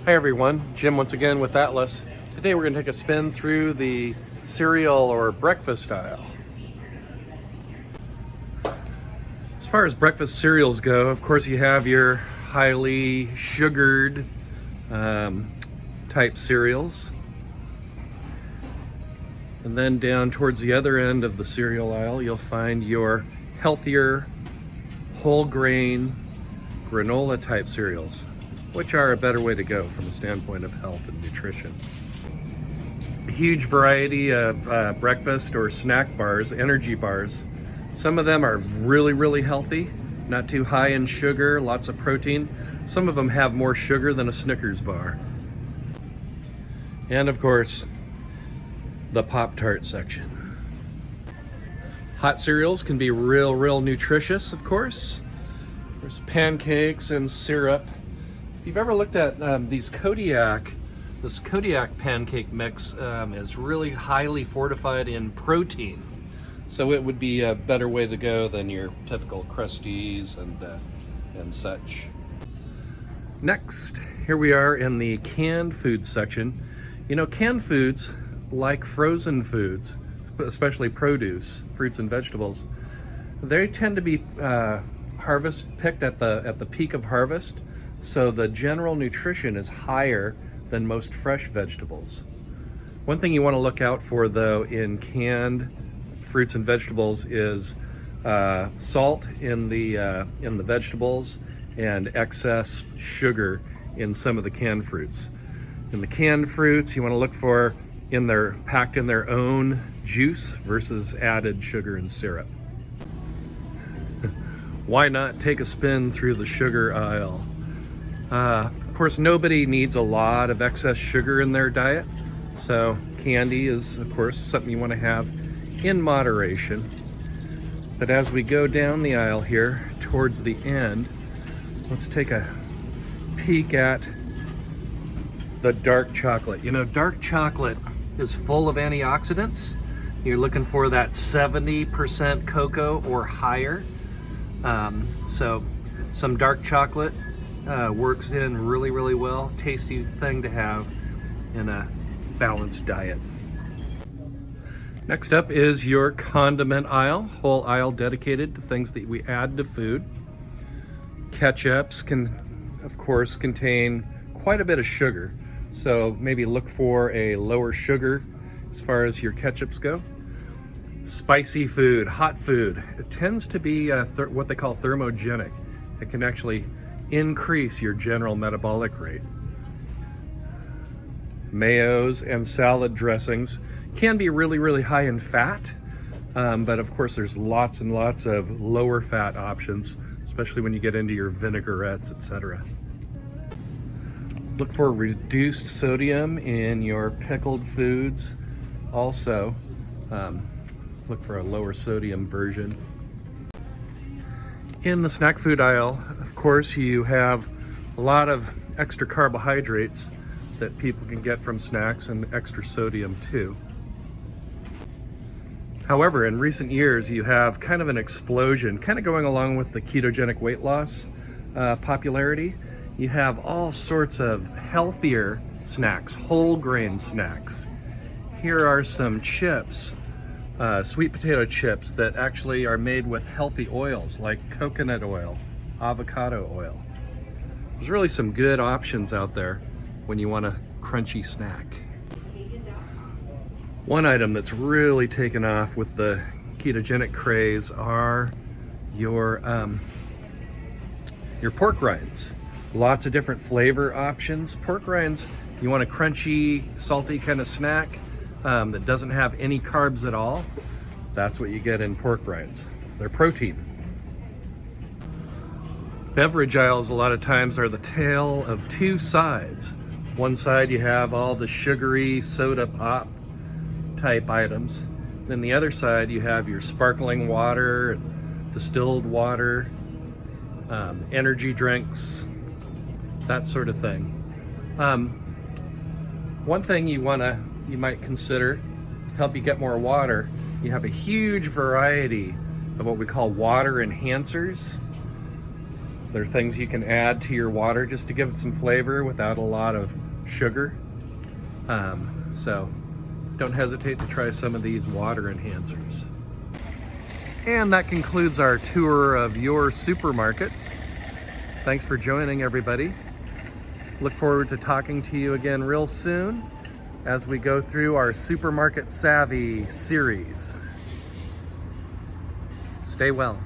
Hi everyone, Jim once again with Atlas. Today we're going to take a spin through the cereal or breakfast aisle. As far as breakfast cereals go, of course you have your highly sugared type cereals. And then down towards the other end of the cereal aisle, you'll find your healthier, whole grain, granola type cereals, which are a better way to go from a standpoint of health and nutrition. A huge variety of breakfast or snack bars, energy bars. Some of them are really healthy, not too high in sugar, lots of protein. Some of them have more sugar than a Snickers bar. And of course, the Pop-Tart section. Hot cereals can be real nutritious, of course. There's pancakes and syrup. If you've ever looked at this Kodiak pancake mix is really highly fortified in protein. So it would be a better way to go than your typical Krusties and such. Next, here we are in the canned foods section. You know, canned foods, like frozen foods, especially produce, fruits and vegetables, they tend to be picked at the peak of harvest. So the general nutrition is higher than most fresh vegetables. One thing you want to look out for though in canned fruits and vegetables is salt in the vegetables and excess sugar in some of the canned fruits. In the canned fruits, you want to look for packed in their own juice versus added sugar and syrup. Why not take a spin through the sugar aisle? Of course, nobody needs a lot of excess sugar in their diet, so candy is, of course, something you want to have in moderation. But as we go down the aisle here towards the end, let's take a peek at the dark chocolate. You know, dark chocolate is full of antioxidants. You're looking for that 70% cocoa or higher. So some dark chocolate works in really well. Tasty thing to have in a balanced diet. Next up is your condiment aisle, whole aisle dedicated to things that we add to food. Ketchups can, of course, contain quite a bit of sugar, so maybe look for a lower sugar as far as your ketchups go. Spicy food, hot food, it tends to be what they call thermogenic. It can actually increase your general metabolic rate. Mayos and salad dressings can be really high in fat, but of course there's lots and lots of lower fat options, especially when you get into your vinaigrettes, etc. Look for reduced sodium in your pickled foods. Also, look for a lower sodium version. In the snack food aisle, of course, you have a lot of extra carbohydrates that people can get from snacks and extra sodium too. However, in recent years, you have kind of an explosion, kind of going along with the ketogenic weight loss popularity. You have all sorts of healthier snacks, whole grain snacks. Here are some chips. Sweet potato chips that actually are made with healthy oils like coconut oil, avocado oil. There's really some good options out there when you want a crunchy snack. One item that's really taken off with the ketogenic craze are your pork rinds. Lots of different flavor options. Pork rinds, you want a crunchy, salty kind of snack that doesn't have any carbs at all, that's what you get in pork rinds. They're protein. Beverage aisles a lot of times are the tale of two sides. One side you have all the sugary soda pop type items. Then the other side you have your sparkling water, and distilled water, energy drinks, that sort of thing. One thing you might consider to help you get more water, you have a huge variety of what we call water enhancers. They're things you can add to your water just to give it some flavor without a lot of sugar. So don't hesitate to try some of these water enhancers. And that concludes our tour of your supermarkets. Thanks for joining, everybody. Look forward to talking to you again real soon as we go through our Supermarket Savvy series. Stay well.